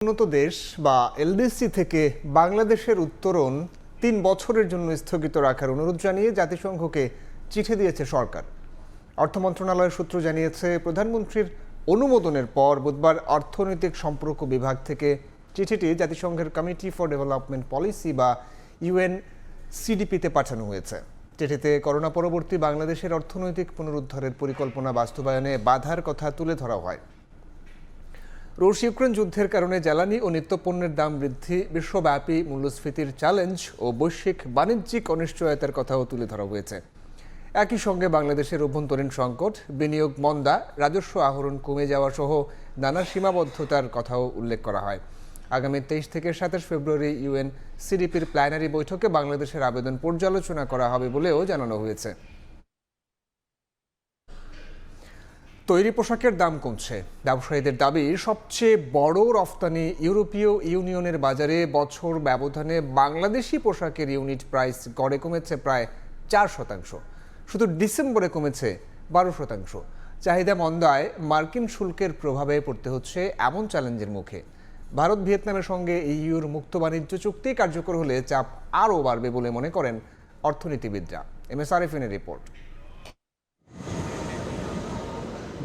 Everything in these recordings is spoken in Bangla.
উন্নত দেশ বা এলডিসি থেকে বাংলাদেশের উত্তরণ ৩ বছরের জন্য স্থগিত রাখার অনুরোধ জানিয়ে জাতিসংঘকে চিঠি দিয়েছে সরকার। অর্থ মন্ত্রণালয়ের সূত্র জানিয়েছে, প্রধানমন্ত্রীর অনুমোদনের পর বুধবার অর্থনৈতিক সম্পর্ক বিভাগ থেকে চিঠিটি জাতিসংঘের কমিটি ফর ডেভেলপমেন্ট পলিসি বা ইউএনসিডিপিতে পাঠানো হয়েছে। চিঠিতে করোনা পরবর্তী বাংলাদেশের অর্থনৈতিক পুনরুদ্ধারের পরিকল্পনা বাস্তবায়নে বাধার কথা তুলে ধরা হয়। রুশ ইউক্রেন যুদ্ধের কারণে জ্বালানি ও নিত্যপণ্যের দাম বৃদ্ধি, বিশ্বব্যাপী মূল্যস্ফীতির চ্যালেঞ্জ ও বৈশ্বিক বাণিজ্যিক অনিশ্চয়তার কথাও তুলে ধরা হয়েছে। একই সঙ্গে বাংলাদেশের অভ্যন্তরীণ সংকট, বিনিয়োগ মন্দা, রাজস্ব আহরণ কমে যাওয়া সহ নানা সীমাবদ্ধতার কথাও উল্লেখ করা হয়। আগামী 23 থেকে 27 ফেব্রুয়ারি ইউএনসিডিপির প্ল্যানারি বৈঠকে বাংলাদেশের আবেদন পর্যালোচনা করা হবে বলেও জানানো হয়েছে। তৈরি পোশাকের দাম কমছে। ব্যবসায়ীদের দাবি, সবচেয়ে বড় রফতানি ইউরোপীয় ইউনিয়নের বাজারে বছর ব্যবধানে বাংলাদেশি পোশাকের ইউনিট প্রাইস গড়ে কমেছে প্রায় 4%। শুধু ডিসেম্বরে কমেছে 12%। চাহিদা মন্দায় মার্কিন শুল্কের প্রভাবে পড়তে হচ্ছে এমন চ্যালেঞ্জের মুখে। ভারত ভিয়েতনামের সঙ্গে ইইউর মুক্ত বাণিজ্য চুক্তি কার্যকর হলে চাপ আরও বাড়বে বলে মনে করেন অর্থনীতিবিদরা। MS আরিফিনের report.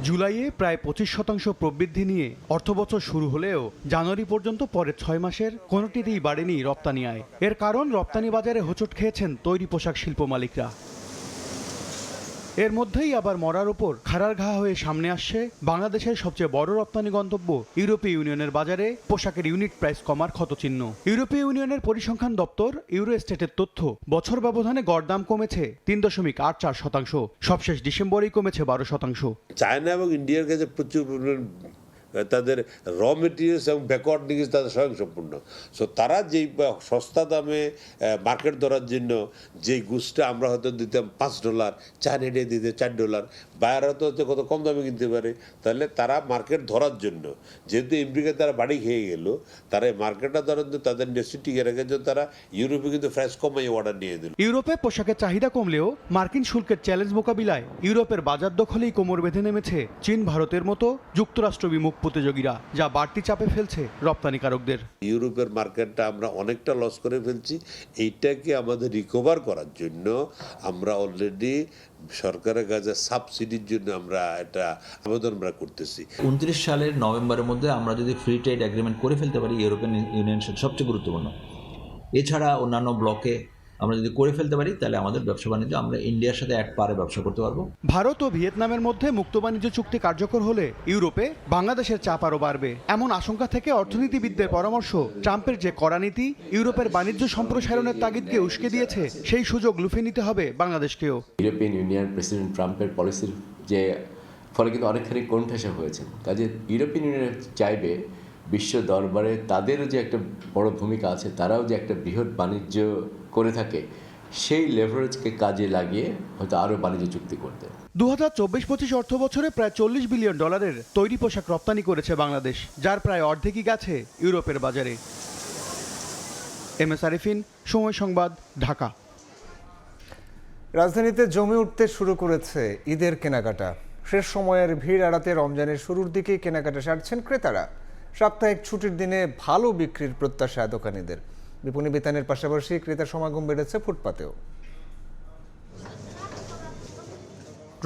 জুলাইয়ে প্রায় 25% প্রবৃদ্ধি নিয়ে অর্থবছর শুরু হলেও জানুয়ারি পর্যন্ত পরের 6 মাসের কোনোটিতেই বাড়েনি রপ্তানি আয়। এর কারণ, রপ্তানি বাজারে হোঁচট খেয়েছেন তৈরি পোশাক শিল্প মালিকরা। এর মধ্যেই আবার মরার ওপর খাড়ার ঘা হয়ে সামনে আসছে বাংলাদেশের সবচেয়ে বড় রপ্তানি গন্তব্য ইউরোপীয় ইউনিয়নের বাজারে পোশাকের ইউনিট প্রাইস কমার ক্ষতচিহ্ন। ইউরোপীয় ইউনিয়নের পরিসংখ্যান দপ্তর ইউরোস্টেটের তথ্য, বছর ব্যবধানে গড় দাম কমেছে 3.84%। সবশেষ ডিসেম্বরেই কমেছে 12%। চায়না এবং ইন্ডিয়ার কাছে প্রচুর তাদের র মেটেরিয়ালস এবং ব্যাকওয়ার্ড লিঙ্কেজ তাদের স্বয়ংসম্পূর্ণ। সো তারা যেই সস্তা দামে মার্কেট ধরার জন্য যেই গুডসটা আমরা হয়তো দিতাম $5, চায়না এটাই দিতে $4, বায়ার হয়তো কত কম দামে কিনতে পারে। তাহলে তারা মার্কেট ধরার জন্য, যেহেতু আমেরিকায় তারা বাড়ি খেয়ে গেল, তারা এই মার্কেটটা ধরার জন্য তাদের ইন্ডাস্ট্রি টিকে রেখেছে, তারা ইউরোপে কিন্তু প্রাইস কমাই অর্ডার নিয়ে দিল। ইউরোপে পোশাকের চাহিদা কমলেও মার্কিন শুল্কের চ্যালেঞ্জ মোকাবিলায় ইউরোপের বাজার দখলেই কোমর বেঁধে নেমেছে চীন, ভারতের মতো যুক্তরাষ্ট্র বিমুখ প্রতিযোগীরা, যা বাড়তি চাপে ফেলছে রপ্তানিকারকদের। ইউরোপের মার্কেটটা আমরা অনেকটা লস করে ফেলছি। এইটাকে আমাদের রিকভার করার জন্য আমরা অলরেডি সরকারের কাছে সাবসিডির জন্য আমরা এটা আবেদন আমরা করতেছি। 29 সালের নভেম্বরের মধ্যে আমরা যদি ফ্রি ট্রেড এগ্রিমেন্ট করে ফেলতে পারি, ইউরোপিয়ান ইউনিয়নের সাথে সবচেয়ে গুরুত্বপূর্ণ। এছাড়া অন্যান্য ব্লকে আমরা যদি করে ফেলতে পারি, তাহলে আমাদের ব্যবসা বাণিজ্য আমরা ইন্ডিয়ার সাথে এক পারে ব্যবসা করতে পারবো। ভারত ও ভিয়েতনামের মধ্যে মুক্ত বাণিজ্য চুক্তি কার্যকর হলে ইউরোপে বাংলাদেশের চাপ আরও বাড়বে, এমন আশঙ্কা থেকে অর্থনীতিবিদদের পরামর্শ, ট্রাম্পের যে কড়া নীতি ইউরোপের বাণিজ্য সম্প্রসারণের তাগিদকে উস্কে দিয়েছে, সেই সুযোগ লুফে নিতে হবে বাংলাদেশকেও। ইউরোপিয়ান ইউনিয়ন প্রেসিডেন্ট ট্রাম্পের পলিসির যে ফলে কিন্তু অনেকখানি কোণঠাসা হয়েছে। কাজে ইউরোপিয়ান ইউনিয়ন চাইবে বিশ্ব দরবারে তাদেরও যে একটা বড় ভূমিকা আছে, তারাও যে একটা বৃহৎ বাণিজ্য করে থাকে, সেই লেভারেজকে কাজে লাগিয়ে হয়তো আরও বাণিজ্য চুক্তি করতে। 2024-25 অর্থ বছরে প্রায় $40 বিলিয়ন তৈরি পোশাক রপ্তানি করেছে বাংলাদেশ, যার প্রায় অর্ধেকই গেছে ইউরোপের বাজারে। MS আরিফিন, সময় সংবাদ, ঢাকা। রাজধানীতে জমে উঠতে শুরু করেছে ঈদের কেনাকাটা। শেষ সময়ের ভিড় এড়াতে রমজানের শুরুর দিকেই কেনাকাটা সারছেন ক্রেতারা। সাপ্তাহিক ছুটির দিনে ভালো বিক্রির প্রত্যাশা দোকানীদের। বিপণী বিতানের পাশাপাশি ক্রেতার সমাগম বেড়েছে ফুটপাতেও।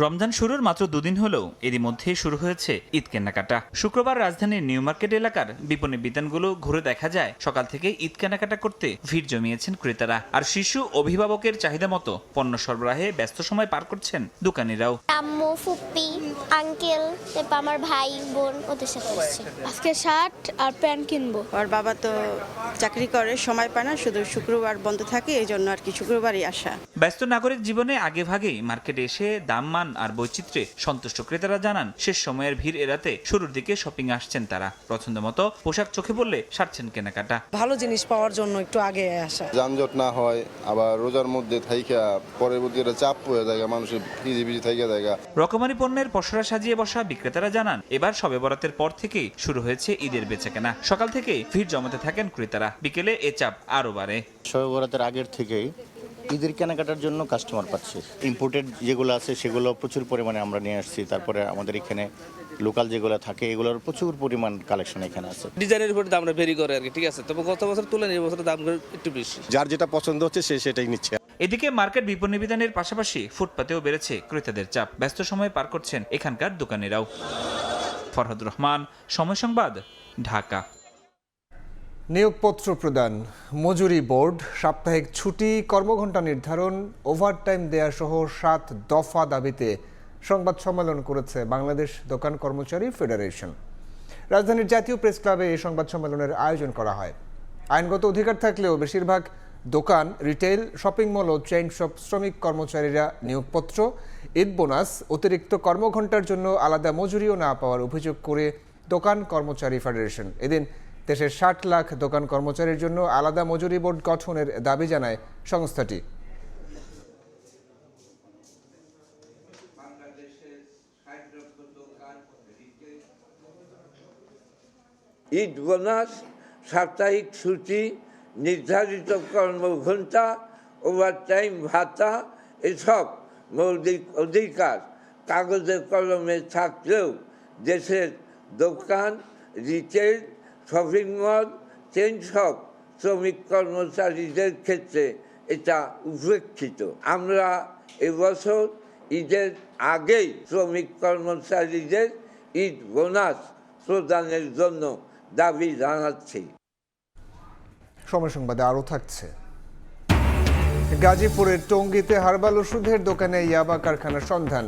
রমজান শুরুর মাত্র দুদিন হলেও এরই মধ্যে শুরু হয়েছে ঈদ কেনাকাটা। শুক্রবার রাজধানীর নিউ মার্কেট এলাকার বিপণী বিতানগুলো ঘুরে দেখা যায়, সকাল থেকে ঈদ কেনাকাটা করতে ভিড় জমিয়েছেন ক্রেতারা। আর শিশু অভিভাবকের চাহিদা মতো পণ্য সরবরাহে ব্যস্ত সময় পার করছেন দোকানিরাও। আম্মু, ফুপ্পি, আঙ্কেল, তারপর আমার ভাই বোন, ওদের সাথে এসেছি। আজকে শার্ট আর প্যান্ট কিনবো। আর বাবা তো চাকরি করে, সময় পায় না, শুধু শুক্রবার বন্ধ থাকে, এই জন্য আর কি শুক্রবারই আসা। ব্যস্ত নাগরিক জীবনে আগে ভাগেই মার্কেটে এসে দাম মান আর বৈচিত্র্যে সন্তুষ্ট ক্রেতারা জানান, শেষ সময়ের ভিড় এড়াতে শুরুর দিকে শপিং আসছেন তারা। পছন্দ মতো পোশাক চোখে পড়লে সারছেন কেনাকাটা। ভালো জিনিস পাওয়ার জন্য একটু আগে আসা, যানজট না হয়, আবার রোজার মধ্যে থাইকা পরবর্তী চাপ পড়ে যায়, মানুষের ভিজে ভিজে থাইকা যায়। রকমারি পণ্যের পসরা সাজিয়ে বসা বিক্রেতারা জানান, এবার শবে বরাতের পর থেকেই শুরু হয়েছে ঈদের বেচাকেনা। সকাল থেকে ভিড় জমাতে থাকেন ক্রেতারা, বিকেলে এ চাপ আরো বাড়ে। শবে বরাতের আগের থেকেই ঈদের কেনাকাটার জন্য কাস্টমার পাচ্ছি। ইম্পোর্টেড যেগুলো আছে সেগুলো প্রচুর পরিমাণে আমরা নিয়ে আসছি। তারপরে আমাদের এখানে লোকাল যেগুলো থাকে এগুলোর প্রচুর পরিমাণ কালেকশন এখানে আছে। ডিজাইনের উপর দামটা ভেরি করে আর কি, ঠিক আছে, তবে গত বছর তুলনায় এই বছর দাম একটু বেশি। যার যেটা পছন্দ হচ্ছে সে সেটাই নিচ্ছে। এদিকে মার্কেট বিপণী বিধানের পাশাপাশি ফুটপাতেও বেড়েছে ক্রেতাদের চাপ। ব্যস্ত সময় পার করছেন এখানকার দোকানিরাও। ফরহাদ রহমান, সময় সংবাদ, ঢাকা। নিয়োগপত্র প্রদান, মজুরি বোর্ড, সাপ্তাহিক ছুটি, কর্মঘণ্টা নির্ধারণ, ওভারটাইম দেয়া সহ 7 দফা দাবিতে সংবাদ সম্মেলন করেছে বাংলাদেশ দোকান কর্মচারী ফেডারেশন। রাজধানীর জাতীয় প্রেস ক্লাবে এই সংবাদ সম্মেলনের আয়োজন করা হয়। আইনগত অধিকার থাকলেও বেশিরভাগ দোকান, রিটেইল, শপিং মল ও চেইন শপ শ্রমিক কর্মচারীরা নিয়োগপত্র, ঈদ বোনাস, অতিরিক্ত কর্মঘণ্টার জন্য আলাদা মজুরিও না পাওয়ার অভিযোগ করে দোকান কর্মচারী ফেডারেশন এদিন দেশের 60 লাখ দোকান কর্মচারীর জন্য আলাদা মজুরি বোর্ড গঠনের দাবি জানায় সংস্থাটি। ঈদ বোনাস, সাপ্তাহিক ছুটি, নির্ধারিত কর্মঘণ্টা, ওভারটাইম ভাতা এসব মৌলিক অধিকার কাগজে কলমে থাকলেও দেশের দোকান, retail, shopping mall, chain shop শ্রমিক কর্মচারীদের ক্ষেত্রে এটা উপেক্ষিত। আমরা এবছর ঈদের আগেই শ্রমিক কর্মচারীদের ঈদ বোনাস প্রদানের জন্য দাবি জানাচ্ছি। সময় সংবাদে আরও থাকছে। গাজীপুরের টঙ্গীতে হার্বাল ওষুধের দোকানে ইয়াবা কারখানার সন্ধান।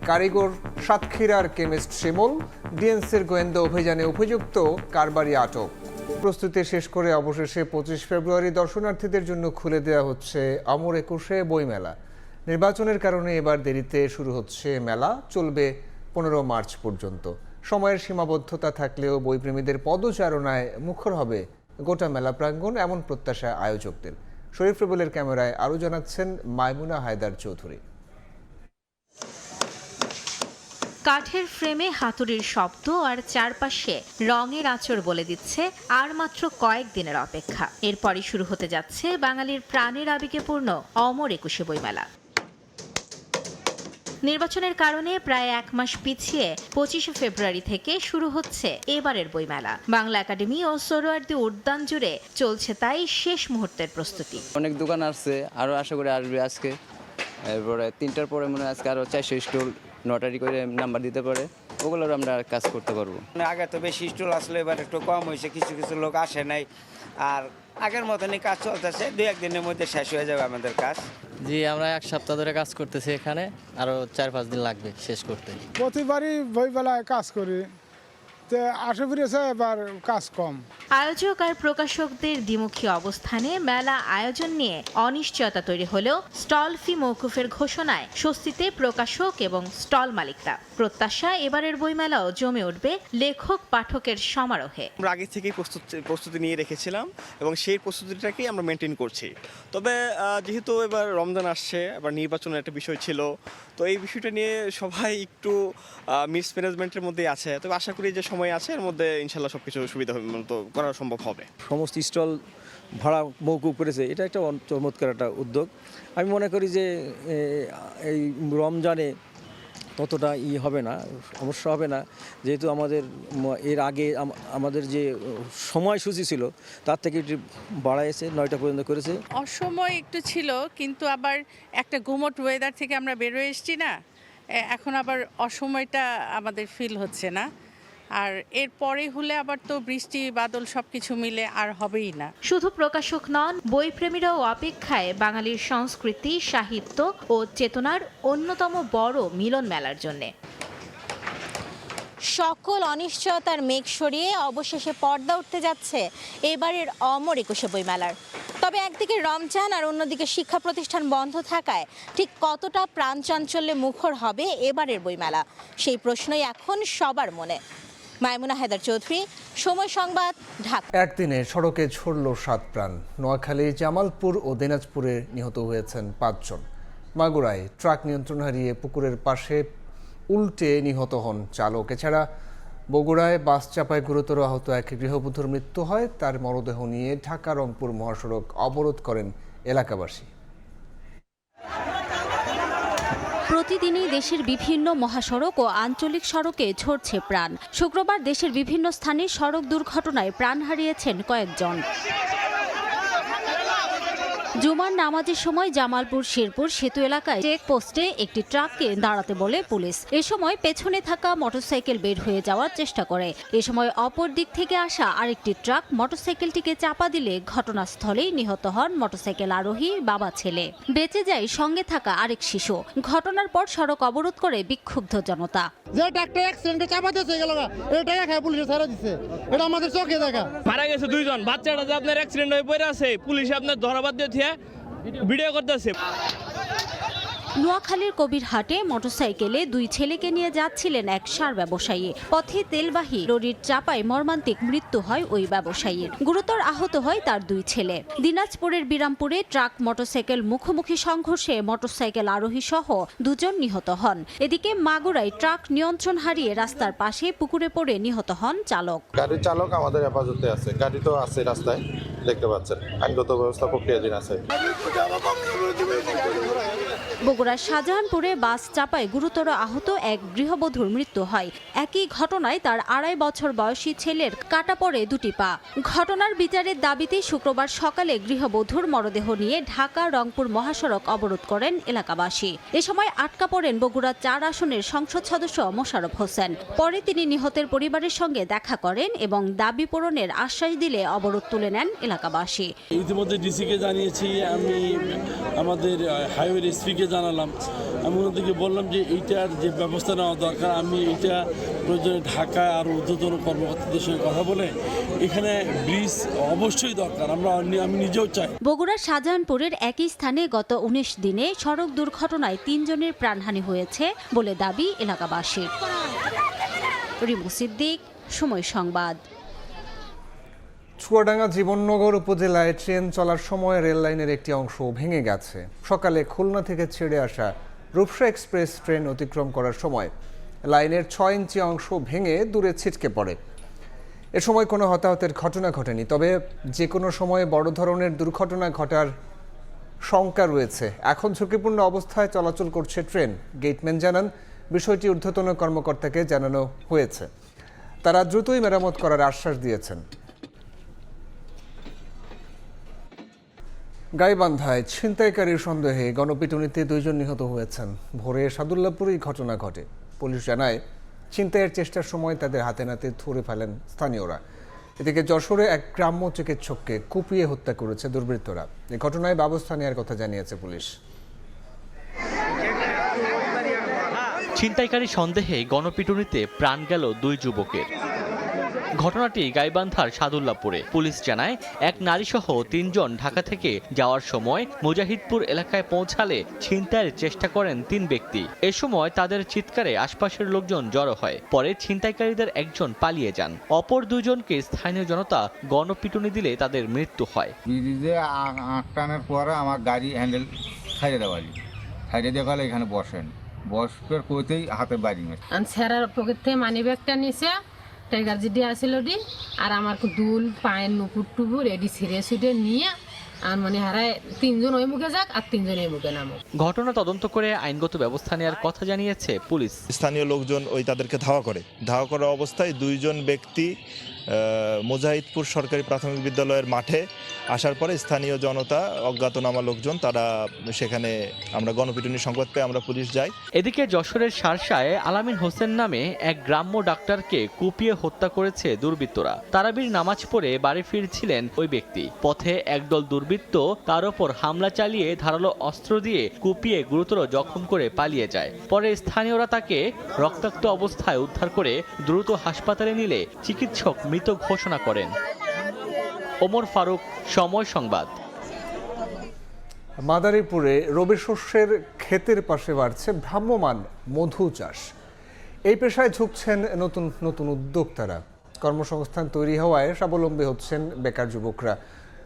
কারিগর সাতক্ষীরার কেমিস্ট শিমুল। ডিএনসির গোয়েন্দা অভিযানে অভিযুক্ত কারবারি আটক। প্রস্তুতি শেষ করে অবশেষে 25 ফেব্রুয়ারি দর্শনার্থীদের জন্য খুলে দেওয়া হচ্ছে অমর একুশে বইমেলা। নির্বাচনের কারণে এবার দেরিতে শুরু হচ্ছে মেলা, চলবে 15 মার্চ পর্যন্ত। সময়ের সীমাবদ্ধতা থাকলেও বইপ্রেমীদের পদচারণায় মুখর হবে গোটা মেলা প্রাঙ্গণ, এমন প্রত্যাশা আয়োজকদের। শরীফ রুবেলের ক্যামেরায় আরও জানাচ্ছেন মাইমুনা হায়দার চৌধুরী। কাঠের ফ্রেমে হাতুড়ির শব্দ আর চারপাশে রঙের আঁচড় বলে দিচ্ছে আর মাত্র কয়েকদিনের অপেক্ষা। এরপরই শুরু হতে যাচ্ছে বাঙালির প্রাণের আবেগে পূর্ণ অমর একুশে বইমেলা। নির্বাচনের কারণে প্রায় 1 মাস পিছিয়ে 25 ফেব্রুয়ারি থেকে শুরু হচ্ছে এবারের বইমেলা। বাংলা একাডেমি ও সোহরাওয়ার্দী উদ্যান জুড়ে চলছে তাই শেষ মুহূর্তের প্রস্তুতি। অনেক দোকান আসছে, আরও আশা করি আসবে আজকে। এরপরে 3টার পরে মনে হয় আজকে আরও 400 স্টল নটারি করে নাম্বার দিতে পারে, ওগুলোর আমরা কাজ করতে পারবো। আগে তো বেশি স্টল আসলে এবার একটু কম হয়েছে, কিছু কিছু লোক আসে নাই। আর আগের মতনই কাজ চলতেছে, 2-1 দিনের মধ্যে শেষ হয়ে যাবে আমাদের কাজ। জি, আমরা 1 সপ্তাহ ধরে কাজ করতেছি এখানে, আরও 4-5 দিন লাগবে শেষ করতে। প্রতিবারই বইমেলায় কাজ করি, আশা করেছে এবার কাজ কম। আয়োজক আর প্রকাশকদের দ্বিমুখী অবস্থানে মেলা আয়োজন নিয়ে অনিশ্চয়তা তৈরি হলেও স্টল ফি মওকুফের ঘোষণায় স্বস্তিতে প্রকাশক এবং স্টল মালিকরা। প্রত্যাশা এবারের বইমেলাও জমে উঠবে লেখক পাঠকের সমারোহে। আমরা আগে থেকেই প্রস্তুতি নিয়ে রেখেছিলাম এবং সেই প্রস্তুতিটাকেই আমরা মেনটেন করছি। তবে যেহেতু এবার রমজান আসছে, এবার নির্বাচনের একটা বিষয় ছিল, তো এই বিষয়টা নিয়ে সবাই একটু মিসম্যানেজমেন্টের মধ্যে আছে। তবে আশা করি যে সময় আছে, এর মধ্যে ইনশাল্লাহ সবকিছু সুবিধা মতো করা সম্ভব হবে। সমস্ত স্টল ভাড়া মওকুফ করেছে, এটা একটা চমৎকার একটা উদ্যোগ। আমি মনে করি যে এই রমজানে ততটা হবে না, সমস্যা হবে না, যেহেতু আমাদের এর আগে আমাদের যে সময়সূচি ছিল তার থেকে একটু বাড়াইছে, 9টা পর্যন্ত করেছে। অসময় একটু ছিল, কিন্তু আবার একটা গুমট ওয়েদার থেকে আমরা বেরোয় এসেছি না, এখন আবার অসময়টা আমাদের ফিল হচ্ছে না। আর এরপরে হলে আবার তো বৃষ্টি বাদল সবকিছু মিলে আর হবেই না। শুধু প্রকাশক নন, বইপ্রেমীরাও অপেক্ষায় বাঙালির সংস্কৃতি, সাহিত্য ও চেতনার অন্যতম বড় মিলন মেলার জন্যে। সকল অনিশ্চয়তার মেঘ সরিয়ে অবশেষে পর্দা উঠতে যাচ্ছে এবারের অমর একুশে বইমেলার। তবে একদিকে রমজান আর অন্যদিকে শিক্ষা প্রতিষ্ঠান বন্ধ থাকায় ঠিক কতটা প্রাণচাঞ্চল্যে মুখর হবে এবারের বইমেলা, সেই প্রশ্নই এখন সবার মনে। মাইমুনা হায়দার চৌধুরী, সময় সংবাদ, ঢাকা। একদিনে সড়কে ছড়ল 7 প্রাণ। নোয়াখালী, জামালপুর ও দিনাজপুরে নিহত হয়েছেন 5 জন। মাগুরায় ট্রাক নিয়ন্ত্রণ হারিয়ে পুকুরের পাশে উল্টে নিহত হন চালক। এছাড়া বগুড়ায় বাস চাপায় গুরুতর আহত এক গৃহবধূর মৃত্যু হয়। তার মরদেহ নিয়ে ঢাকা রংপুর মহাসড়ক অবরোধ করেন এলাকাবাসী। প্রতিদিনই দেশের বিভিন্ন মহাসড়ক ও আঞ্চলিক সড়কে ঝরছে প্রাণ। শুক্রবার দেশের বিভিন্ন স্থানে সড়ক দুর্ঘটনায় প্রাণ হারিয়েছেন কয়েকজন। জুমার নামাজের সময় জামালপুর শেরপুর সেতু এলাকায় চেকপোস্টে একটি ট্রাককে দাঁড়াতে বলে পুলিশ। এ সময় পেছনে থাকা মোটরসাইকেল বের হয়ে যাওয়ার চেষ্টা করে। এ সময় অপর দিক থেকে আসা আরেকটি ট্রাক মোটরসাইকেলটিকে চাপা দিলে ঘটনাস্থলেই নিহত হন মোটরসাইকেল আরোহী বাবা ছেলে। বেঁচে যায় সঙ্গে থাকা আরেক শিশু। ঘটনার পর সড়ক অবরোধ করে বিক্ষুব্ধ জনতা। যে ট্রাকটা অ্যাক্সিডেন্টে চাপা দিয়েছে গেল, এটা খায় পুলিশে ছাড়া দিচ্ছে, এটা আমাদের চোখে দেখা। মারা গেছে দুইজন, বাচ্চাটা যে আপনার অ্যাক্সিডেন্ট হয়ে পড়ে আছে, পুলিশ আপনার ধরাবাদ দিয়ে ভিডিও করতেছে। নোয়াখালীর কবিরহাটে মোটরসাইকেলে দুই ছেলেকে নিয়ে যাচ্ছিলেন এক সার ব্যবসায়ী। পথে তেলবাহী লরির চাপায় মর্মান্তিক মৃত্যু হয় ওই ব্যবসায়ীর। গুরুতর আহত হয় তার দুই ছেলে। দিনাজপুরের বিরামপুরে ট্রাক মোটরসাইকেল মুখোমুখি সংঘর্ষে মোটরসাইকেল আরোহী সহ দুজন নিহত হন। এদিকে মাগুরায় ট্রাক নিয়ন্ত্রণ হারিয়ে রাস্তার পাশে পুকুরে পড়ে নিহত হন চালক। গাড়ির চালক আমাদের হেফাজতে আছে, গাড়ি তো আছে রাস্তায়, দেখতে পাচ্ছেন আইনগত ব্যবস্থা প্রক্রিয়াধীন আছে। বগুড়ার শাহজাহানপুরে বাস চাপায় গুরুতর আহত এক গৃহবধূর মৃত্যু হয়। একই ঘটনায় তার 2.5 বছর বয়সী ছেলের কাটা পড়ে দুটি পা। ঘটনার বিচারের দাবিতে শুক্রবার সকালে গৃহবধূর মরদেহ নিয়ে ঢাকা রংপুর মহাসড়ক অবরোধ করেন এলাকাবাসী। এ সময় আটকা পড়েন বগুড়া 4 আসনের সংসদ সদস্য মোশাররফ হোসেন। পরে তিনি নিহতের পরিবারের সঙ্গে দেখা করেন এবং দাবি পূরণের আশ্বাস দিলে অবরোধ তুলে নেন এলাকাবাসী। ইতিমধ্যে ডিসিকে জানিয়েছি, আমি আমাদের হাইওয়ে এসপিকে জানালাম। আমি ওদেরকে বললাম যে এইটার যে ব্যবস্থা নেওয়া দরকার, আমি এটা প্রয়োজনে ঢাকায় আরও ঊর্ধ্বতন কর্মকর্তাদের সঙ্গে কথা বলে এখানে ব্রিজ অবশ্যই দরকার, আমি নিজেও চাই। বগুড়ার শাহজাহানপুরের একই স্থানে গত 19 দিনে সড়ক দুর্ঘটনায় 3 জনের প্রাণহানি হয়েছে বলে দাবি এলাকাবাসীর। রিমু সিদ্দিক, সময় সংবাদ। চুয়াডাঙ্গা জীবননগর উপজেলায় ট্রেন চলার সময় রেল লাইনের একটি অংশ ভেঙে গেছে। সকালে খুলনা থেকে ছেড়ে আসা রূপসা এক্সপ্রেস ট্রেন অতিক্রম করার সময় লাইনের 6 ইঞ্চি অংশ ভেঙে দূরে ছিটকে পড়ে। এ সময় কোনো হতাহতের ঘটনা ঘটেনি, তবে যে কোনো সময়ে বড় ধরনের দুর্ঘটনা ঘটার শঙ্কা রয়েছে। এখন ঝুঁকিপূর্ণ অবস্থায় চলাচল করছে ট্রেন। গেটম্যান জানান, বিষয়টি ঊর্ধ্বতন কর্মকর্তাকে জানানো হয়েছে। তারা দ্রুতই মেরামত করার আশ্বাস দিয়েছেন। গাইবান্ধায় ছিনতাইকারীর সন্দেহে গণপিটুনিতে 2 জন নিহত হয়েছেন। ভোরে সাদুল্লাপুরেই ঘটনা ঘটে। পুলিশ জানায়, ছিনতাইয়ের চেষ্টার সময় তাদের হাতে নাতে ধরে ফেলেন স্থানীয়রা। এদিকে যশোরে এক গ্রাম্য চিকিৎসককে কুপিয়ে হত্যা করেছে দুর্বৃত্তরা। এই ঘটনায় ব্যবস্থা নেওয়ার কথা জানিয়েছে পুলিশ। ছিনতাইকারী সন্দেহে গণপিটুনিতে প্রাণ গেল 2 যুবকের। ঘটনাটি গাইবান্ধার সাদুল্লাপুরে। পুলিশ জানায়, এক নারীসহ 3 জন ঢাকা থেকে যাওয়ার সময় মুজাহিদপুর এলাকায় পৌঁছালে ছিনতাইয়ের চেষ্টা করেন 3 ব্যক্তি। এ সময় তাদের চিৎকারে আশপাশের লোকজন জড়ো হয়। পরে ছিনতাইকারীদের একজন পালিয়ে যান। অপর 2 জনকে স্থানীয় জনতা গণপিটুনি দিলে তাদের মৃত্যু হয়। ব্রিজে আটটানোর পরে আমার গাড়ি হ্যান্ডেল ছাইড়ে দেওয়ালি, ছাইড়ে দেওয়ালে এখানে বসেন, বসপের কইতেই হাতে বাড়ি মেরে স্যারের পকেট থেকে মানি ব্যাগটা নিছে, টাইগার জিডি আসিল ডি, আর আমার দুল পায়ের নুপুর টুপুর এডি ছিঁড়ে ছুটে নিয়ে আর মানে হারায় 3 জন ওই মুখে যাক আর 3 জন এই মুখে নামো। ঘটনা তদন্ত করে আইনগত ব্যবস্থা নেওয়ার কথা জানিয়েছে পুলিশ। স্থানীয় লোকজন তাদেরকে ধাওয়া করা অবস্থায় 2 জন ব্যক্তি মুজাহিদপুর সরকারি প্রাথমিক বিদ্যালয়ের মাঠে আসার পরে স্থানীয় জনতা, অজ্ঞাতনামা লোকজন, তারা সেখানে আমরা গণপিটুনির সংবাদ পেয়ে আমরা পুলিশ যাই। এদিকে যশোরের শার্শায় আলামিন হোসেন নামে এক গ্রাম্য ডাক্তারকে কুপিয়ে হত্যা করেছে দুর্বৃত্তরা। তারাবির নামাজ পড়ে বাড়ি ফিরছিলেন ওই ব্যক্তি। পথে একদল দুর্বৃত্ত তার ওপর হামলা চালিয়ে ধারালো অস্ত্র দিয়ে কুপিয়ে গুরুতর জখম করে পালিয়ে যায়। পরে স্থানীয়রা তাকে রক্তাক্ত অবস্থায় উদ্ধার করে দ্রুত হাসপাতালে নিলে চিকিৎসক মৃত ঘোষণা করেন। ওমর ফারুক, সময় সংবাদ। মাদারীপুরে রবি শস্যের ক্ষেতের পাশে বাড়ছে ভ্রাম্যমাণ মধু চাষ। এই পেশায় ঝুঁকছেন নতুন নতুন উদ্যোক্তারা। কর্মসংস্থান তৈরি হওয়ায় স্বাবলম্বী হচ্ছেন বেকার যুবকরা।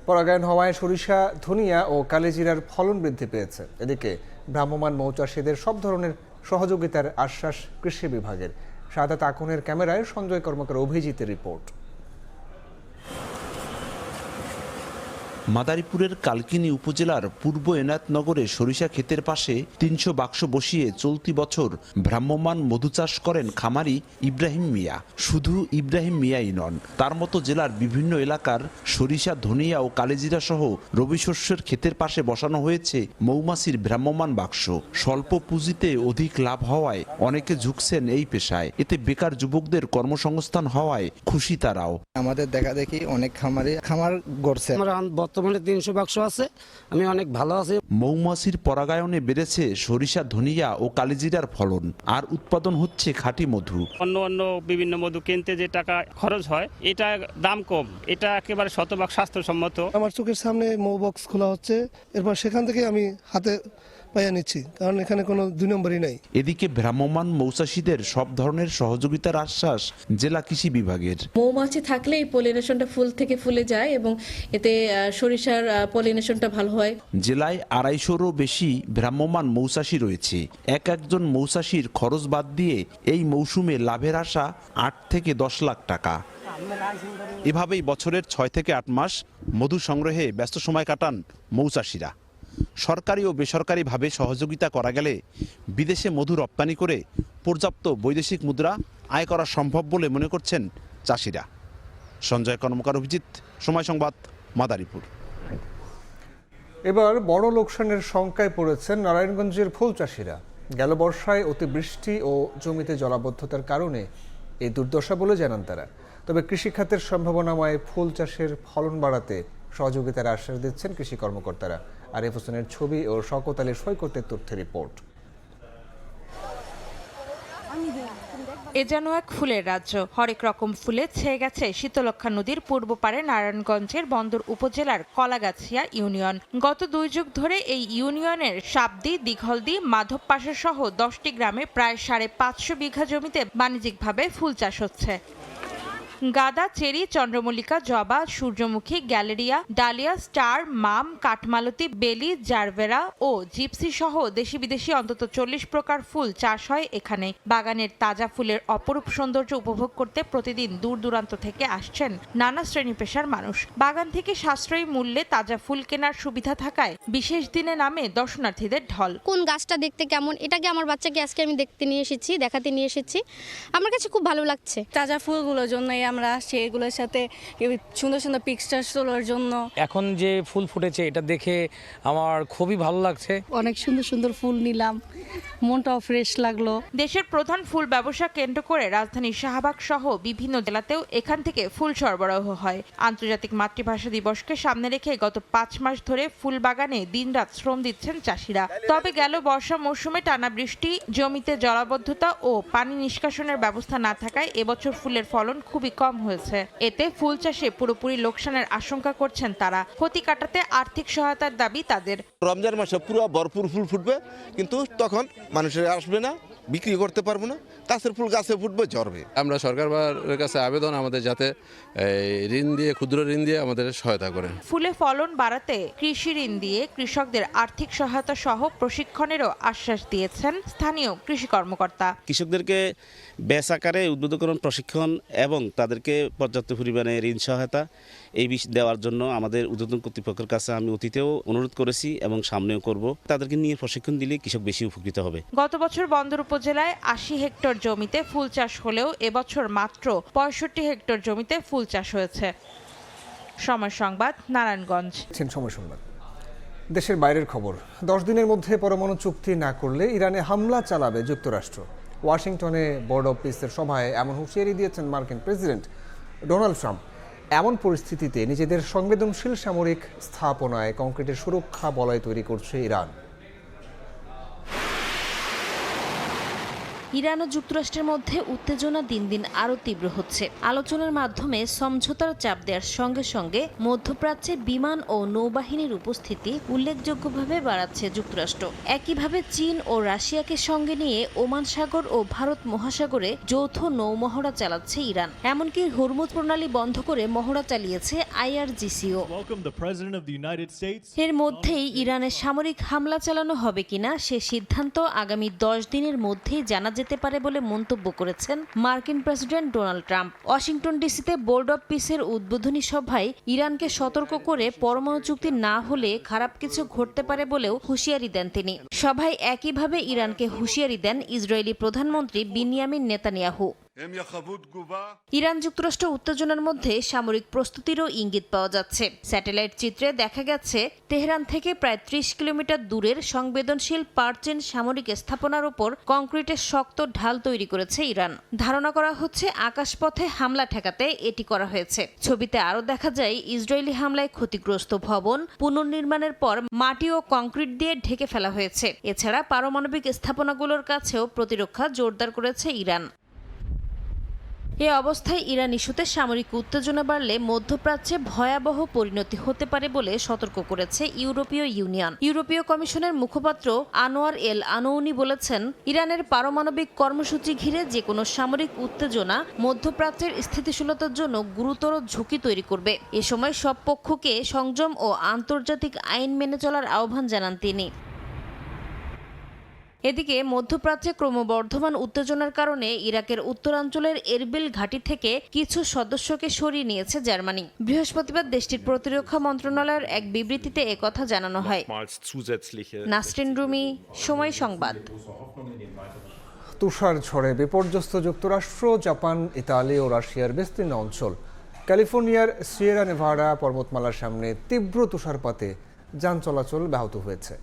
পরাগায়ন হওয়ায় সরিষা, ধনিয়া ও কালিজিরার ফলন বৃদ্ধি পেয়েছে। এদিকে ভ্রাম্যমাণ মৌচাষীদের সব ধরনের সহযোগিতার আশ্বাস কৃষি বিভাগের। সাদাত আকনের ক্যামেরায় সঞ্জয় কর্মকার অভিজিতের রিপোর্ট। মাদারীপুরের কালকিনি উপজেলার পূর্ব এনায়েতনগরে সরিষা ক্ষেতের পাশে ৩০০ বাক্স বসিয়ে চলতি বছর ভ্রাম্যমাণ মধু চাষ করেন খামারি ইব্রাহিম মিয়া। শুধু ইব্রাহিম মিয়াই নন, তার মতো জেলার বিভিন্ন এলাকার সরিষা, ধনিয়া ও কালিজিরা সহ রবি শস্যের ক্ষেতের পাশে বসানো হয়েছে মৌমাছির ভ্রাম্যমাণ বাক্স। স্বল্প পুঁজিতে অধিক লাভ হওয়ায় অনেকে ঝুঁকছেন এই পেশায়। এতে বেকার যুবকদের কর্মসংস্থান হওয়ায় খুশি তারাও। আমাদের দেখা দেখি অনেক খামার গড়ছে। বর্তমানে 300 বাক্স আছে, আমি অনেক ভালো আছি। মৌমাছির পরাগায়নে বেড়েছে সরিষা, ধনিয়া ও কালিজিরার ফলন, আর উৎপাদন হচ্ছে খাঁটি মধু। অন্য বিভিন্ন মধু কিনতে যে টাকা খরচ হয় এটা দাম কম, এটা একেবারে শতভাগ স্বাস্থ্যসম্মত। আমার চোখের সামনে মৌ বক্স খোলা হচ্ছে, এরপর সেখান থেকে আমি হাতে পাইয়া নিচ্ছি, কারণ এখানে কোনো 2 নম্বরই নাই। এদিকে ভ্রাম্যমাণ মৌচাষীদের সব ধরনের সহযোগিতার আশ্বাস জেলা কৃষি বিভাগের। মৌমাছি থাকলে এই পলিনেশনটা ফুল থেকে ফুলে যায় এবং এতে সরিষার পলিনেশনটা ভালো হয়। জেলায় 250রও বেশি ভ্রাম্যমাণ মৌচাষী রয়েছে। একজন মৌচাষীর খরচ বাদ দিয়ে এই মৌসুমে লাভের আশা 8 থেকে 10 লাখ টাকা। এভাবেই বছরের 6 থেকে 8 মাস মধু সংগ্রহে ব্যস্ত সময় কাটান মৌচাষীরা। সরকারি ও বেসরকারিভাবে সহযোগিতা করা গেলে বিদেশে মধু রপ্তানি করে পর্যাপ্ত বৈদেশিক মুদ্রা আয় করা সম্ভব বলে মনে করছেন চাষিরা। সঞ্জয় কর্মকার, অভিজিৎ, সময় সংবাদ, মাদারীপুর। এবার বড় লোকসানের শঙ্কায় পড়েছেন নারায়ণগঞ্জের ফুল চাষিরা। গেল বর্ষায় অতিবৃষ্টি ও জমিতে জলাবদ্ধতার কারণে এই দুর্দশা বলে জানান তারা। তবে কৃষিখাতের সম্ভাবনাময় ফুল চাষের ফলন বাড়াতে সহযোগিতার আশ্বাস দিচ্ছেন কৃষি কর্মকর্তারা। আরিফ হোসেনের ছবি ও শওকত আলীর সৈকতের তথ্যের রিপোর্ট। এ যেন এক ফুলের রাজ্য। হরেক রকম ফুলে ছেয়ে গেছে শীতলক্ষ্যা নদীর পূর্ব পারে নারায়ণগঞ্জের বন্দর উপজেলার কলাগাছিয়া ইউনিয়ন। গত 2 যুগ ধরে এই ইউনিয়নের সাবদি, দিঘলদি, মাধবপাশা সহ 10টি গ্রামে প্রায় 550 বিঘা জমিতে বাণিজ্যিকভাবে ফুল চাষ হচ্ছে। গাঁদা, চেরি, চন্দ্রমল্লিকা, জবা, সূর্যমুখী, গ্যালেরিয়া, ডালিয়া, স্টার, মাম, কাঠমালতি, বেলি, জারভেরা ও জিপসি সহ দেশি বিদেশি অন্তত 40 প্রকার ফুল চাষ হয় এখানে। বাগানের তাজা ফুলের অপরূপ সৌন্দর্য উপভোগ করতে প্রতিদিন দূর দূরান্ত থেকে আসছেন নানা শ্রেণী পেশার মানুষ। বাগান থেকে সাশ্রয়ী মূল্যে তাজা ফুল কেনার সুবিধা থাকায় বিশেষ দিনে নামে দর্শনার্থীদের ঢল। কোন গাছটা দেখতে কেমন, এটাকে আমার বাচ্চাকে আজকে আমি দেখাতে নিয়ে এসেছি। আমার কাছে খুব ভালো লাগছে। তাজা ফুলগুলোর জন্য আমরা সেগুলোর সাথে সুন্দর সুন্দর পিকচার তোলার জন্য। এখন যে ফুল ফুটেছে এটা দেখে আমার খুবই ভালো লাগছে। অনেক সুন্দর সুন্দর ফুল নিলাম, মনটাও ফ্রেশ লাগলো। দেশের প্রধান ফুল ব্যবসা কেন্দ্র করে রাজধানীর শাহবাগ সহ বিভিন্ন জেলাতেও এখান থেকে ফুল সরবরাহ হয়। আন্তর্জাতিক মাতৃভাষা দিবসকে সামনে রেখে গত 5 মাস ধরে ফুল বাগানে দিনরাত শ্রম দিচ্ছেন চাষিরা। তবে গেল বর্ষা মৌসুমে টানা বৃষ্টি, জমিতে জলাবদ্ধতা ও পানি নিষ্কাশনের ব্যবস্থা না থাকায় এবছর ফুলের ফলন খুবই কম হয়েছে। এতে ফুল চাষে পুরোপুরি লোকসানের আশঙ্কা করছেন তারা। ক্ষতি কাটাতে আর্থিক সহায়তার দাবি তাদের। রমজান মাসে পুরো ভরপুর ফুল ফুটবে, কিন্তু তখন মানুষের আসবে না, বিক্রি করতে পারবো না, গাছের ফুল গাছে ফুটবে, ঝরবে। আমরা সরকারের কাছে আবেদন আমাদের যাতে ঋণ দিয়ে, ক্ষুদ্র ঋণ দিয়ে আমাদের সহায়তা করে। ফুলে ফলন বাড়াতে কৃষি ঋণ দিয়ে কৃষকদের আর্থিক সহায়তা সহ প্রশিক্ষণেরও আশ্বাস দিয়েছেন স্থানীয় কৃষি কর্মকর্তা। কৃষকদেরকে ব্যাচ আকারে উদ্বুদ্ধকরণ প্রশিক্ষণ এবং তাদেরকে পর্যাপ্ত পরিমাণে ঋণ সহায়তা এই বিষয় দেওয়ার জন্য আমাদের উদ্বোধন কর্তৃপক্ষের কাছে আমি অতীতেও অনুরোধ করেছি এবং সামনেও করব। তাদেরকে নিয়ে প্রশিক্ষণ দিলে কৃষক বেশি উপকৃত হবে। গত বছর বন্দর উপজেলায় 80 হেক্টর জমিতে ফুল চাষ হলেও এবছর মাত্র 65 হেক্টর জমিতে ফুল চাষ হয়েছে। সময় সংবাদ, নারায়ণগঞ্জ। সময় সংবাদ। দেশের বাইরের খবর। 10 দিনের মধ্যে পরমাণু চুক্তি না করলে ইরানে হামলা চালাবে যুক্তরাষ্ট্র। ওয়াশিংটনে বোর্ড অব পিসের সভায় এমন হুঁশিয়ারি দিয়েছেন মার্কিন প্রেসিডেন্ট ডোনাল্ড ট্রাম্প। এমন পরিস্থিতিতে নিজেদের সংবেদনশীল সামরিক স্থাপনায় কংক্রিটের সুরক্ষা বলয় তৈরি করছে ইরান। ইরান ও যুক্তরাষ্ট্রের মধ্যে উত্তেজনা দিন দিন আরও তীব্র হচ্ছে। আলোচনার মাধ্যমে সমঝোতার চাপ দেওয়ার সঙ্গে সঙ্গে মধ্যপ্রাচ্যে বিমান ও নৌবাহিনীর উপস্থিতি উল্লেখযোগ্যভাবে বাড়াচ্ছে যুক্তরাষ্ট্র। একইভাবে চীন ও রাশিয়াকে সঙ্গে নিয়ে ওমান সাগর ও ভারত মহাসাগরে যৌথ নৌমহড়া চালাচ্ছে ইরান। এমনকি হরমুজ প্রণালী বন্ধ করে মহড়া চালিয়েছে IRGCও। এর মধ্যেই ইরানের সামরিক হামলা চালানো হবে কিনা সে সিদ্ধান্ত আগামী 10 দিনের মধ্যেই জানা যেতে যেতে পারে বলে মন্তব্য করেছেন মার্কিন প্রেসিডেন্ট ডোনাল্ড ট্রাম্প। ওয়াশিংটন ডিসিতে বোর্ড অব পিসের উদ্বোধনী সভায় ইরানকে সতর্ক করে পরমাণু চুক্তি না হলে খারাপ কিছু ঘটতে পারে বলেও হুঁশিয়ারি দেন তিনি। সভায় একইভাবে ইরানকে হুঁশিয়ারি দেন ইসরায়েলি প্রধানমন্ত্রী বিনিয়ামিন নেতানিয়াহু। ইরান যুক্তরাষ্ট্র উত্তেজনার মধ্যে সামরিক প্রস্তুতিরও ইঙ্গিত পাওয়া যাচ্ছে। স্যাটেলাইট চিত্রে দেখা গেছে তেহরান থেকে প্রায় 30 কিলোমিটার দূরের সংবেদনশীল পার্চেন সামরিক স্থাপনার উপর কংক্রিটের শক্ত ঢাল তৈরি করেছে ইরান। ধারণা করা হচ্ছে আকাশপথে হামলা ঠেকাতে এটি করা হয়েছে। ছবিতে আরও দেখা যায় ইসরায়েলি হামলায় ক্ষতিগ্রস্ত ভবন পুনর্নির্মাণের পর মাটি ও কংক্রিট দিয়ে ঢেকে ফেলা হয়েছে। এছাড়া পারমাণবিক স্থাপনাগুলোর কাছেও প্রতিরক্ষা জোরদার করেছে ইরান। এ অবস্থায় ইরান ইস্যুতে সামরিক উত্তেজনা বাড়লে মধ্যপ্রাচ্যে ভয়াবহ পরিণতি হতে পারে বলে সতর্ক করেছে ইউরোপীয় ইউনিয়ন। ইউরোপীয় কমিশনের মুখপাত্র আনোয়ার এল আনৌনি বলেছেন, ইরানের পারমাণবিক কর্মসূচি ঘিরে যে কোনো সামরিক উত্তেজনা মধ্যপ্রাচ্যের স্থিতিশীলতার জন্য গুরুতর ঝুঁকি তৈরি করবে। এ সময় সব পক্ষকে সংযম ও আন্তর্জাতিক আইন মেনে চলার আহ্বান জানান তিনি। এদিকে মধ্যপ্রাচ্যে ক্রমবর্ধমান উত্তেজনার কারণে ইরাকের উত্তরাঞ্চলের এরবিল ঘাঁটি থেকে কিছু সদস্যকে সরিয়ে নিয়েছে জার্মানি। বৃহস্পতিবার দেশটির প্রতিরক্ষা মন্ত্রণালয়ের এক বিবৃতিতে একথা জানানো হয়। নাসরিন রুমি, সময় সংবাদ। তুষার ঝড়ে বিপর্যস্ত যুক্তরাষ্ট্র, জাপান, ইতালি ও রাশিয়ার বিস্তীর্ণ অঞ্চল। ক্যালিফোর্নিয়ার সিয়েরা নেভাডা পর্বতমালার সামনে তীব্র তুষারপাতে যান চলাচল ব্যাহত হয়েছে।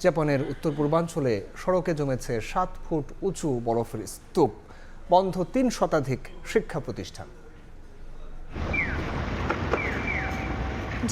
জাপানের উত্তর পূর্বাঞ্চলে সড়কে জমেছে 7 ফুট উঁচু বরফের স্তূপ। বন্ধ 3 শতাধিক শিক্ষা প্রতিষ্ঠান।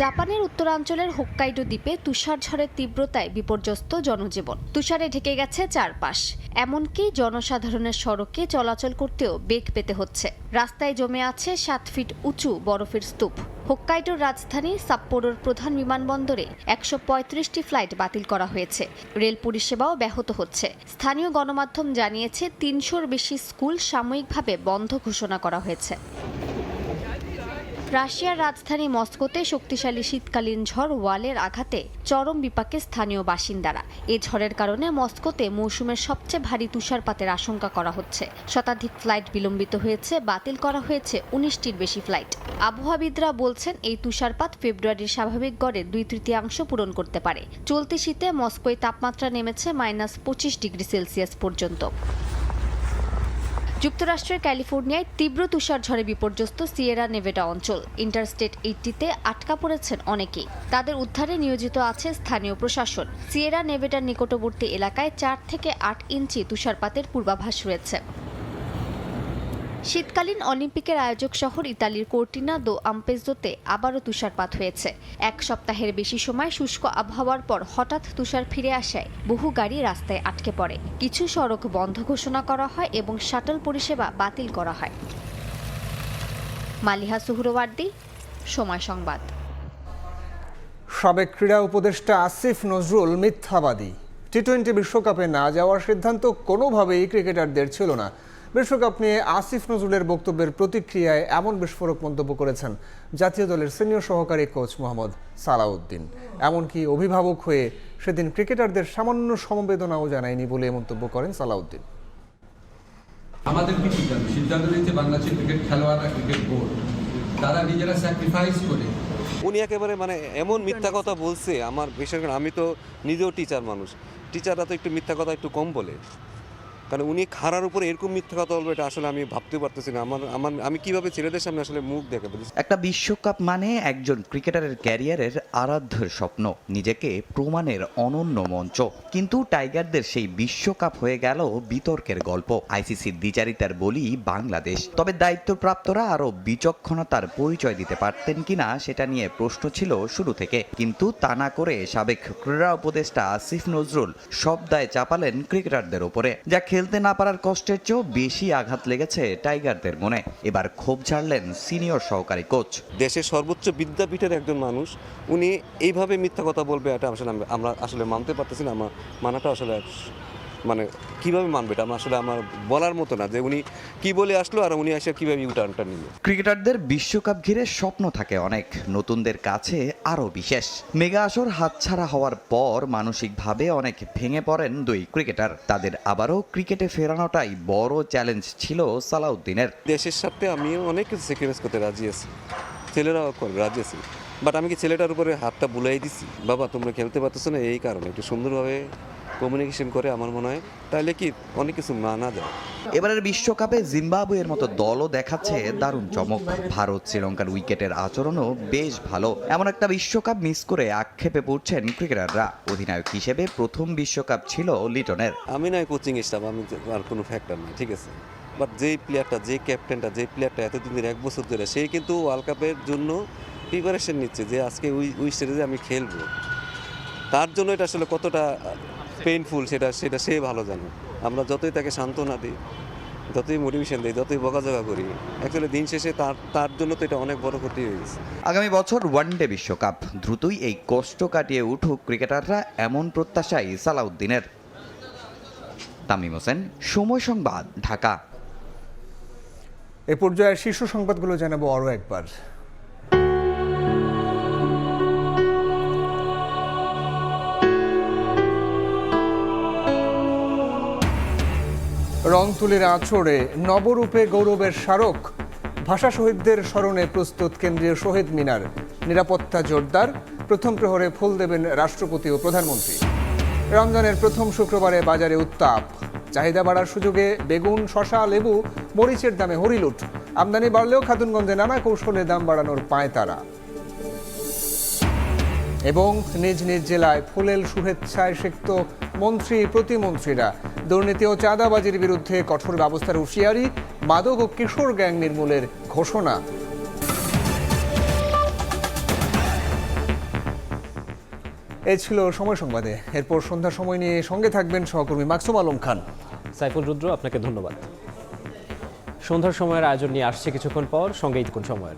জাপানের উত্তরাঞ্চলের হোক্কাইডো দ্বীপে তুষার ঝড়ের তীব্রতায় বিপর্যস্ত জনজীবন। তুষারে ঢেকে গেছে চারপাশ, এমনকি জনসাধারণের সড়কে চলাচল করতেও বেগ পেতে হচ্ছে। রাস্তায় জমে আছে 7 ফিট উঁচু বরফের স্তূপ। হোক্কাইডোর রাজধানী সাপ্পোরোর প্রধান বিমানবন্দরে 135টি ফ্লাইট বাতিল করা হয়েছে। রেল পরিষেবাও ব্যাহত হচ্ছে। স্থানীয় গণমাধ্যম জানিয়েছে 300-র বেশি স্কুল সাময়িকভাবে বন্ধ ঘোষণা করা হয়েছে। রাশিয়ার রাজধানী মস্কোতে শক্তিশালী শীতকালীন ঝড় ওয়ালের আঘাতে চরম বিপাকে স্থানীয় বাসিন্দারা। এই ঝড়ের কারণে মস্কোতে মৌসুমের সবচেয়ে ভারী তুষারপাতের আশঙ্কা করা হচ্ছে। শতাধিক ফ্লাইট বিলম্বিত হয়েছে, বাতিল করা হয়েছে 19টির বেশি ফ্লাইট। আবহাওয়াবিদরা বলছেন, এই তুষারপাত ফেব্রুয়ারির স্বাভাবিক গড়ের 2/3 পূরণ করতে পারে। চলতি শীতে মস্কোয় তাপমাত্রা নেমেছে -25 ডিগ্রি সেলসিয়াস পর্যন্ত। যুক্তরাষ্ট্রের ক্যালিফোর্নিয়ায় তীব্র তুষার ঝড়ে বিপর্যস্ত সিয়েরা নেভাডা অঞ্চল। ইন্টারস্টেট 80-তে আটকা পড়েছেন অনেকেই। তাদের উদ্ধারে নিয়োজিত আছে স্থানীয় প্রশাসন। সিয়েরা নেভাডার নিকটবর্তী এলাকায় 4 থেকে 8 ইঞ্চি তুষারপাতের পূর্বাভাস রয়েছে। শীতকালীন অলিম্পিকের আয়োজক শহর ইতালির কোর্টিনা দো আম্পেজোতে আবারও তুষারপাত হয়েছে। 1 সপ্তাহের বেশি সময় শুষ্ক আবহাওয়ার পর হঠাৎ তুষার ফিরে আসায় বহু গাড়ি রাস্তায় আটকে পড়ে। কিছু সড়ক বন্ধ ঘোষণা করা হয় এবং শাটল পরিষেবা বাতিল করা হয়। মালিহা সুহরওয়ার্দী, সময় সংবাদ। সাবেক ক্রীড়া উপদেষ্টা আসিফ নজরুল মিথ্যাবাদী। টি-20 বিশ্বকাপে না যাওয়ার সিদ্ধান্ত কোনোভাবেই ক্রিকেটারদের ছিল না। বিশ্বকাপ নিয়ে আসিফ নজরুলের বক্তব্যের প্রতিক্রিয়ায় এমন বিস্ফোরক মন্তব্য করেছেন জাতীয় দলের সিনিয়র সহকারী কোচ মোহাম্মদ সালাউদ্দিন। এমনকি অভিভাবক হয়ে সেদিন ক্রিকেটারদের সামান্য সমবেদনাও জানায়নি বলে মন্তব্য করেন সালাউদ্দিন। আমাদের কি সিদ্ধান্ত নিয়েছে বাংলাদেশের ক্রিকেট খেলোয়াড়রা, ক্রিকেট বোর্ড, তারা নিজেরা স্যাক্রিফাইস করে। উনি একেবারে এমন মিথ্যা কথা বলছে। আমার বিশেষ করে আমি তো নিজেও টিচার মানুষ, টিচাররা তো একটু মিথ্যা কথা একটু কম বলে। কারণ উনি খারার উপরে এরকম মিথ্যা কথা বলবে, এটা আসলে আমি ভাবতে পারতেছি না। আমি কিভাবে ছেলেদের সামনে আসলে মুখ দেখাবো। একটা বিশ্বকাপ মানে একজন ক্রিকেটারের ক্যারিয়ারের আরাধ্য স্বপ্ন, নিজেকে প্রমাণের অনন্য মঞ্চ। কিন্তু টাইগারদের সেই বিশ্বকাপ হয়ে গেল বিতর্কের গল্প। আইসিসির দ্বিচারিতার বলি বাংলাদেশ। তবে দায়িত্বপ্রাপ্তরা আরও বিচক্ষণতার পরিচয় দিতে পারতেন কিনা সেটা নিয়ে প্রশ্ন ছিল শুরু থেকে। কিন্তু তা না করে সাবেক ক্রীড়া উপদেষ্টা আসিফ নজরুল সব দায় চাপালেন ক্রিকেটারদের ওপরে। যা খেলতে না পারার কষ্টের চেয়েও বেশি আঘাত লেগেছে টাইগারদের মনে। এবার ক্ষোভ ঝাড়লেন সিনিয়র সহকারী কোচ। দেশের সর্বোচ্চ বিদ্যাপীঠের একজন মানুষ, উনি এইভাবে মিথ্যা কথা বলবে, এটা আসলে আমরা আসলে মানতে পারতেছি না। মানাটা আসলে মানে কিভাবে মানবে এটা আসলে আমার বলার মতো না যে উনি কি বলে আসলো আর উনি এসে কিভাবে ইউটার্নটা নিল। ক্রিকেটারদের বিশ্বকাপ ঘিরে স্বপ্ন থাকে অনেক, নতুনদের কাছে আরও বিশেষ। মেগা আসর হাতছাড়া হওয়ার পর মানসিকভাবে অনেক ভেঙে পড়েন দুই ক্রিকেটার। তাদের আবারও ক্রিকেটে ফেরানোটাই বড় চ্যালেঞ্জ ছিল সালাউদ্দিনের। দেশের সাথে আমিও অনেক কিছু স্যাক্রিফাইস করতে রাজি আছি, ছেলেরাও করবে রাজি আছি, বাট আমি কি ছেলেটার উপরে হাতটা বুলাই দিছি, বাবা তোমরা খেলতে পারতেছো না এই কারণে একটু সুন্দরভাবে কমিউনিকেশন করে আমার মনে হয় তাহলে কি অনেক কিছু মানা যায়। এবারের বিশ্বকাপে জিম্বাবুয়ের মতো দলও দেখাচ্ছে দারুণ চমক। ভারত শ্রীলঙ্কার উইকেটের আচরণও বেশ ভালো। এমন একটা বিশ্বকাপ মিস করে আক্ষেপে পড়ছেন ক্রিকেটাররা। অধিনায়ক হিসেবে প্রথম বিশ্বকাপ ছিল লিটনের। আমি নয় কোচিং স্টাফ, আমি আর কোনো ফ্যাক্টর নাই, ঠিক আছে, বাট যেই প্লেয়ারটা, যে ক্যাপ্টেনটা, যে প্লেয়ারটা এতদিন ধরে 1 বছর ধরে, সেই কিন্তু ওয়ার্ল্ড কাপের জন্য প্রিপারেশন নিচ্ছে যে আজকে ওই স্টেজে আমি খেলবো। তার জন্য এটা আসলে কতটা পেইনফুল সেটা সে ভালো জানে। আমরা যতই তাকে সান্ত্বনা দিই, যতই মোটিভেশন দিই, যতই বকাঝকা করি, অ্যাকচুয়ালি দিন শেষে তার জন্য তো এটা অনেক বড় ক্ষতি হয়ে গেছে। আগামী বছর ওয়ানডে বিশ্বকাপ, দ্রুতই এই কষ্ট কাটিয়ে উঠুক ক্রিকেটাররা, এমন প্রত্যাশাই সালাউদ্দিনের। তামিম হোসেন, সময় সংবাদ, ঢাকা। এ পর্যায়ে শীর্ষ সংবাদগুলো জানাবো আরও একবার। রংতুলির আঁচড়ে নবরূপে গৌরবের স্মারক, ভাষা শহীদদের স্মরণে প্রস্তুত কেন্দ্রীয় শহীদ মিনার। নিরাপত্তা জোরদার, প্রথম প্রহরে ফুল দেবেন রাষ্ট্রপতি ও প্রধানমন্ত্রী। রমজানের প্রথম শুক্রবারে বাজারে উত্তাপ, চাহিদা বাড়ার সুযোগে বেগুন, শশা, লেবু, মরিচের দামে হরিলুট। আমদানি বাড়লেও খাতুনগঞ্জে নানা কৌশলে দাম বাড়ানোর পায়তারা। এবং নিজ নিজ জেলায় ফুলেল শুভেচ্ছায় সিক্ত মন্ত্রী প্রতিমন্ত্রীরা। দুর্নীতি ও চাঁদাবাজির বিরুদ্ধে কঠোর ব্যবস্থার হুঁশিয়ারি, মাদক ও কিশোর গ্যাং নির্মূলের ঘোষণা। এই ছিল সময় সংবাদে। এরপর সন্ধ্যার সময় নিয়ে সঙ্গে থাকবেন সহকর্মী মাকসুম আলম খান। সাইফুল রুদ্র, আপনাকে ধন্যবাদ। সন্ধ্যার সময়ের আয়োজন নিয়ে আসছে কিছুক্ষণ পর, সঙ্গেই থাকুন সময়ের।